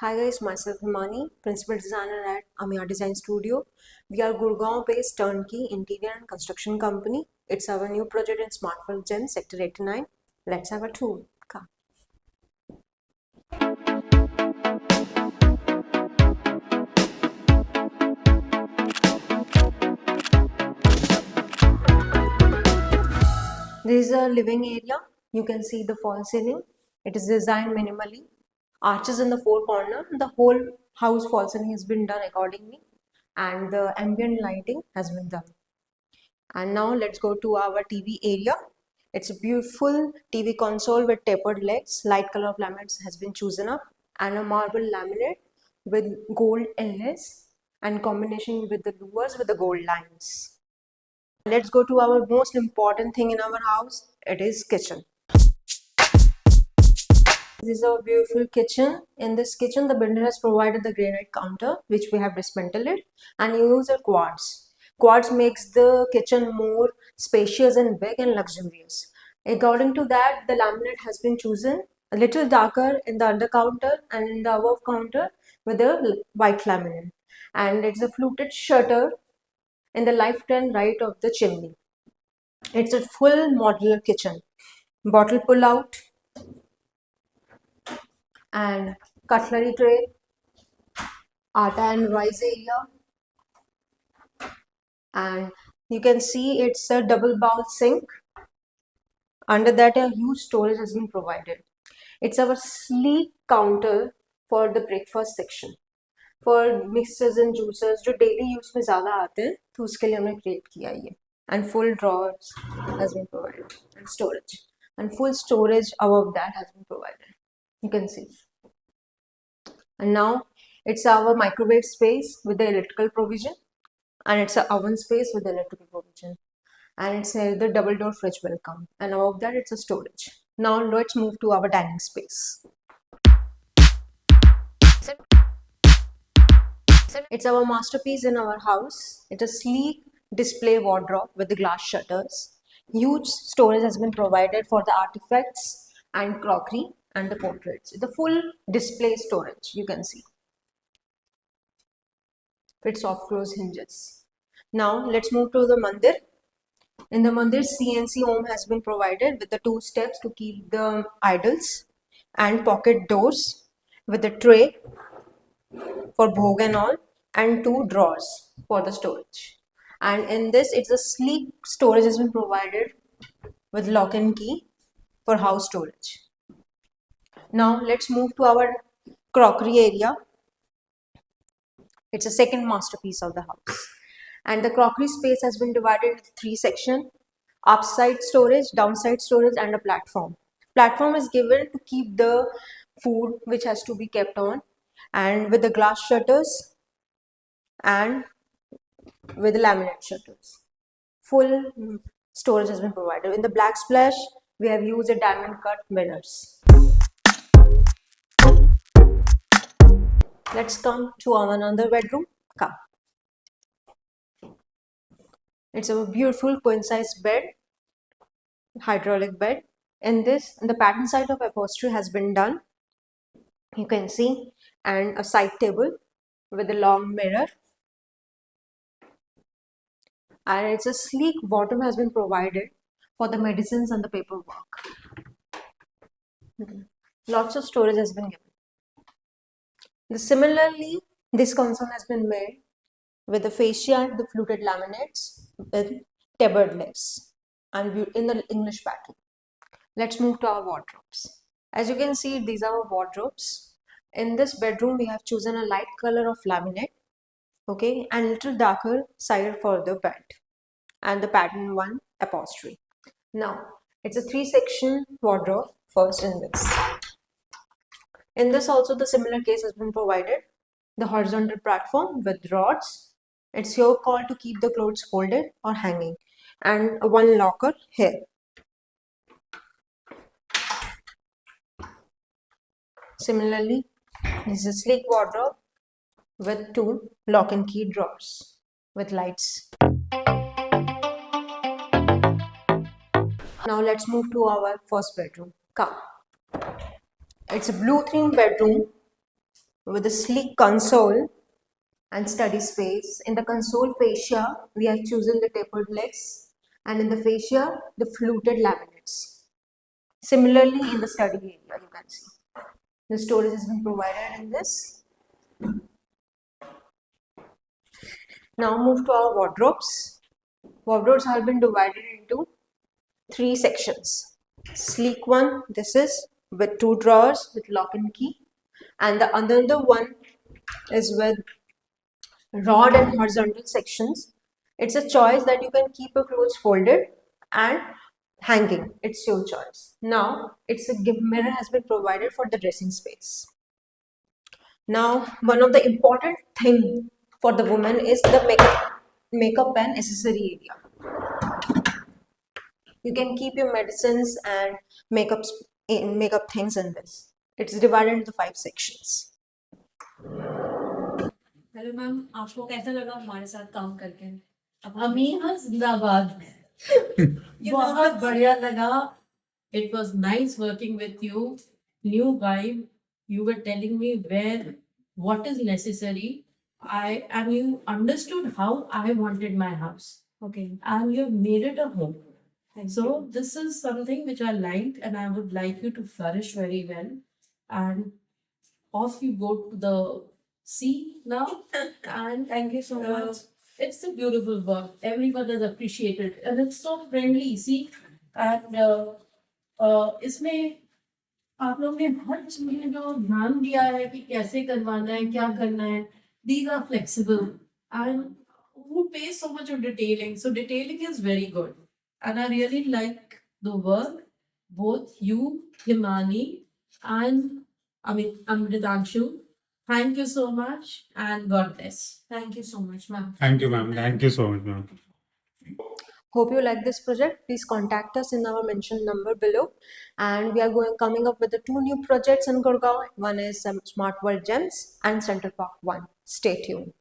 Hi guys, myself Himani, Principal Designer at Amiya Design Studio. We are Gurgaon-based turnkey interior and construction company. It's our new project in Smartworld Gen Sector 89. Let's have a tour. Come. This is a living area. You can see the false ceiling. It is designed minimally. Arches in the four corners. The whole house false ceiling has been done accordingly, and the ambient lighting has been done. And now let's go to our TV area. It's a beautiful TV console with tapered legs. Light color of laminates has been chosen up, and a marble laminate with gold inlays and combination with the louvers with the gold lines. Let's go to our most important thing in our house. It is kitchen. This is a beautiful kitchen. In this kitchen, the builder has provided the granite counter, which we have dismantled it, and use a quartz. Quartz makes the kitchen more spacious and big and luxurious. According to that, the laminate has been chosen a little darker in the under counter and in the above counter with a white laminate. And it's a fluted shutter in the left and right of the chimney. It's a full modular kitchen. Bottle pull out and cutlery tray, atta and rice area, and you can see it's a double bowl sink. Under that, a huge storage has been provided. It's our sleek counter for the breakfast section. For mixers and juicers जो daily use में ज़्यादा आते हैं तो उसके लिए हमने create किया ये. And full drawers has been provided and storage. And full storage above that has been provided. You can see. And now it's our microwave space with the electrical provision, and it's an oven space with the electrical provision, and it's the double door fridge will come, and above that it's a storage. Now let's move to our dining space. It's our masterpiece in our house. It's a sleek display wardrobe with the glass shutters. Huge storage has been provided for the artifacts and crockery and the portraits. The full display storage you can see. With soft close hinges. Now let's move to the mandir. In the mandir, CNC home has been provided with the 2 steps to keep the idols and pocket doors with a tray for bhog and all, and 2 drawers for the storage. And in this, it's a sleek storage has been provided with lock and key for house storage. Now let's move to our crockery area. It's a second masterpiece of the house. And the crockery space has been divided into 3 sections: upside storage, downside storage, and a platform. Platform is given to keep the food which has to be kept on, and with the glass shutters and with the laminate shutters. Full storage has been provided. In the black splash, we have used a diamond cut mirrors. Let's come to our another bedroom. Come. It's a beautiful queen size bed, hydraulic bed. In this, the pattern side of upholstery has been done. You can see, and a side table with a long mirror. And it's a sleek bottom has been provided for the medicines and the paperwork. Lots of storage has been given. Similarly, this console has been made with the fascia and the fluted laminates with tapered legs and in the English pattern. Let's move to our wardrobes. As you can see, these are our wardrobes. In this bedroom, we have chosen a light color of laminate, okay, and little darker side for the bed, and the pattern one upholstery. Now, it's a 3-section wardrobe first in this. In this also the similar case has been provided. The horizontal platform with rods. It's your call to keep the clothes folded or hanging, and 1 locker here. Similarly, this is a sleek wardrobe with 2 lock and key drawers with lights. Now let's move to our first bedroom. Come. It's a blue theme bedroom with a sleek console and study space. In the console fascia, we have chosen the tapered legs, and in the fascia, the fluted laminates. Similarly, in the study area, you can see the storage has been provided in this. Now move to our wardrobes. Wardrobes have been divided into 3 sections. Sleek one, this is with 2 drawers with lock and key, and the another one is with rod and horizontal sections. It's a choice that you can keep your clothes folded and hanging. It's your choice. Now, it's a mirror has been provided for the dressing space. Now, one of the important thing for the woman is the makeup and accessory area. You can keep your medicines and makeup things in this. It's divided into 5 sections. Hello ma'am, आपको कैसा लगा हमारे साथ काम करके? अमीना जिंदाबाद। बहुत बढ़िया लगा। It was nice working with you. New vibe. You were telling me what is necessary. And you understood how I wanted my house. Okay. And you made it a home. So this is something which I liked, and I would like you to flourish very well. And off you go to the sea now. And thank you so much. It's a beautiful work. Everyone has appreciated, and it's so friendly. See, and इसमें आप लोग ने हर चीज में जो ध्यान दिया है कि कैसे करवाना है, क्या करना है. These are flexible, and who pays so much of detailing? So detailing is very good, and I really like the work. Both you, Himani, and Amritanshu. Thank you so much, and God bless. Thank you so much, ma'am. Thank you, ma'am. Thank you so much, ma'am. Hope you like this project. Please contact us in our mentioned number below. And we are coming up with the 2 new projects in Gurgaon. One is Smart World Gems and Central Park 1. Stay tuned.